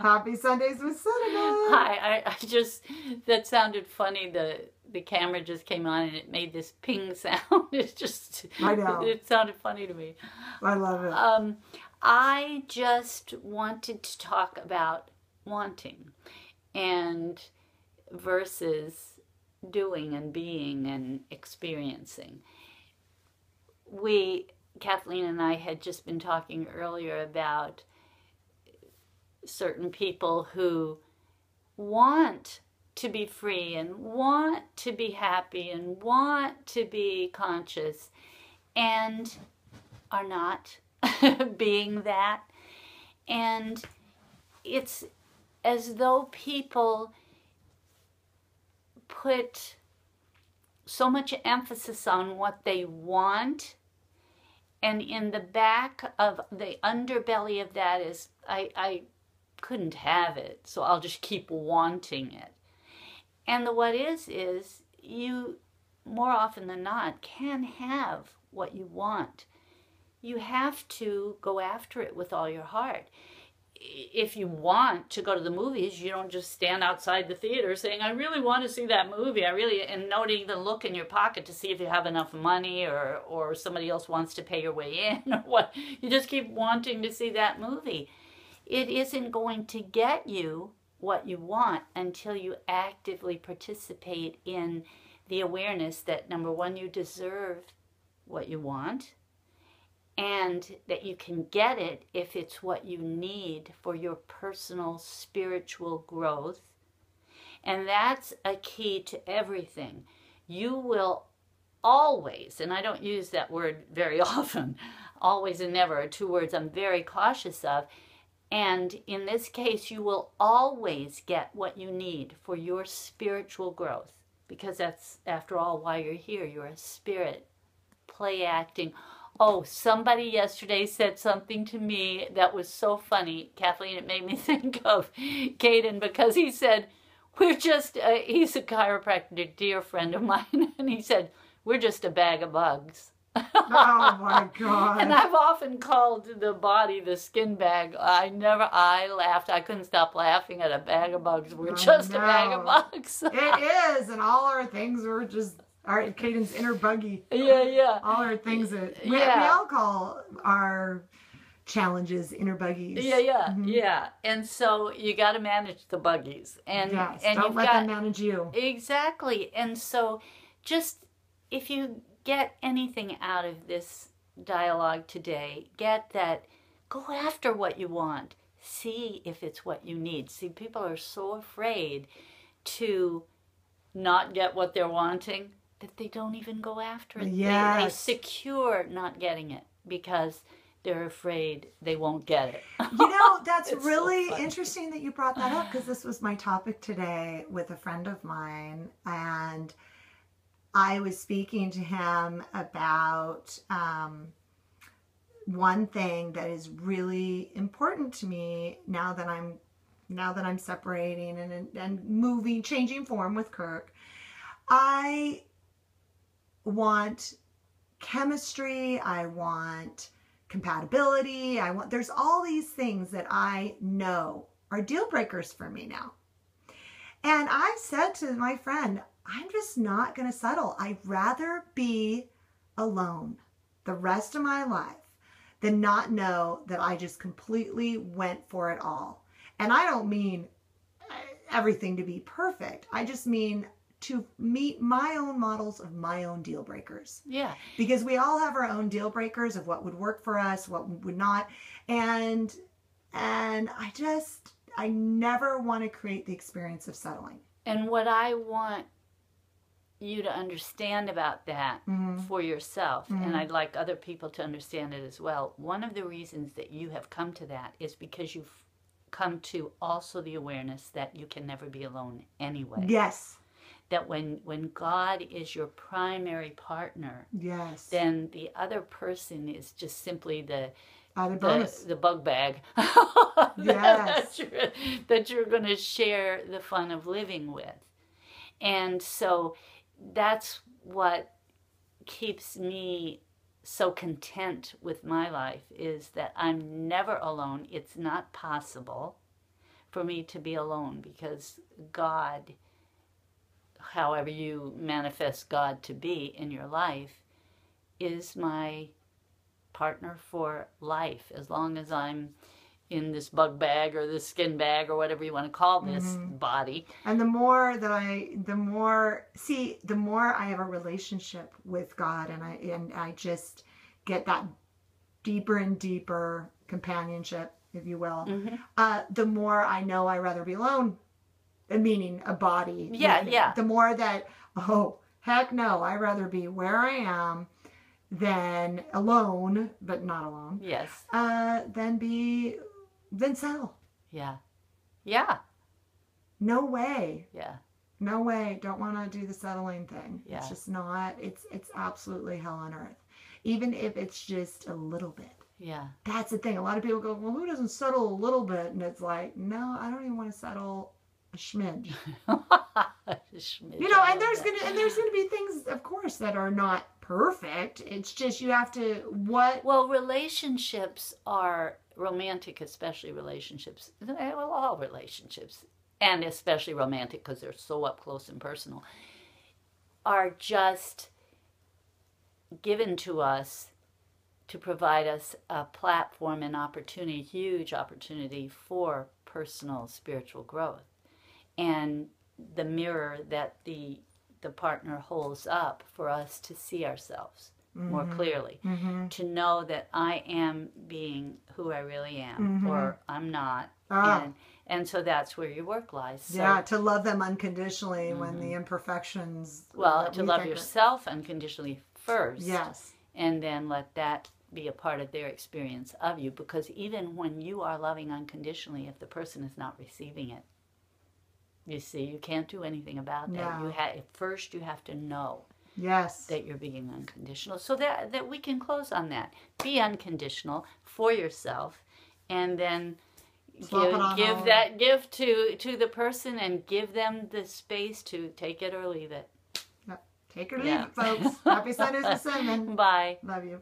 Happy Sundays with Seneca. Hi, I just, that sounded funny. The camera just came on and it made this ping sound. I know. It sounded funny to me. I love it. I just wanted to talk about wanting and versus doing and being and experiencing. Kathleen and I had just been talking earlier about certain people who want to be free and want to be happy and want to be conscious and are not being that. And it's as though people put so much emphasis on what they want, and in the back of the underbelly of that is, I couldn't have it, so I'll just keep wanting it. And what is you, more often than not, can have what you want. You have to go after it with all your heart. If you want to go to the movies, you don't just stand outside the theater saying, I really want to see that movie. And not even look in your pocket to see if you have enough money or somebody else wants to pay your way in or what. You just keep wanting to see that movie. It isn't going to get you what you want until you actively participate in the awareness that, number one, you deserve what you want, and that you can get it if it's what you need for your personal spiritual growth. And that's a key to everything. You will always, and I don't use that word very often, always and never are two words I'm very cautious of, and in this case, you will always get what you need for your spiritual growth, because that's, after all, why you're here. You're a spirit, play acting. Oh, somebody yesterday said something to me that was so funny, Kathleen. It made me think of Caden, because he said, we're just, he's a chiropractor, dear friend of mine, and he said, we're just a bag of bugs. Oh my God. And I've often called the body the skin bag. I laughed. I couldn't stop laughing at a bag of bugs. We're just a bag of bugs. It is, and all our things were just, Caden's inner buggy. Yeah. All our things that we all call our challenges inner buggies. Yeah. And so you got to manage the buggies. And don't let them manage you. Exactly. And so just, if you get anything out of this dialogue today, get that, go after what you want. See if it's what you need. See, people are so afraid to not get what they're wanting that they don't even go after it. Yes. They secure not getting it because they're afraid they won't get it. You know, that's really so interesting that you brought that up, because this was my topic today with a friend of mine, and I was speaking to him about one thing that is really important to me now that I'm separating and moving, changing form with Kirk. I want chemistry. I want compatibility. There's all these things that I know are deal breakers for me now. And I said to my friend, I'm just not going to settle. I'd rather be alone the rest of my life than not know that I just completely went for it all. And I don't mean everything to be perfect. I just mean to meet my own models of my own deal breakers. Yeah. Because we all have our own deal breakers of what would work for us, what would not. And I never want to create the experience of settling. And what I want you to understand about that for yourself, and I'd like other people to understand it as well. One of the reasons that you have come to that is because you've come to also the awareness that you can never be alone anyway. Yes. That when God is your primary partner, yes, then the other person is just simply the bug bag yes. that you're going to share the fun of living with. And so that's what keeps me so content with my life, is that I'm never alone. It's not possible. for me to be alone, because God, however you manifest God to be in your life, is my partner for life, as long as I'm in this bug bag or this skin bag or whatever you want to call this body. And the more I have a relationship with God, and I just get that deeper and deeper companionship, if you will, the more I know I'd rather be alone, meaning a body. Yeah. The more that, oh, heck no, I'd rather be where I am than alone, but not alone. Yes. Then settle. Yeah. No way. Yeah. No way. Don't want to do the settling thing. Yeah. It's just not. It's absolutely hell on earth. Even if it's just a little bit. Yeah. That's the thing. A lot of people go, well, who doesn't settle a little bit? And it's like, no, I don't even want to settle a schmidge. You know, and there's gonna be things, of course, that are not perfect. It's just you have to Well, relationships are romantic, especially relationships. Well, all relationships, and especially romantic because they're so up close and personal, are just given to us to provide us a platform and opportunity, huge opportunity for personal spiritual growth, and the mirror that the partner holds up for us to see ourselves more clearly, to know that I am being who I really am, or I'm not. And so that's where your work lies. So, yeah, to love them unconditionally when the imperfections. Well, to love yourself unconditionally first. Yes. And then let that be a part of their experience of you, because even when you are loving unconditionally, if the person is not receiving it, you see, you can't do anything about that. No. First you have to know Yes. that you're being unconditional, so that we can close on that. Be unconditional for yourself, and then give that gift to the person, and give them the space to take it or leave it. Take or leave it, folks. Happy Sundays with Cinnamon. Bye. Love you.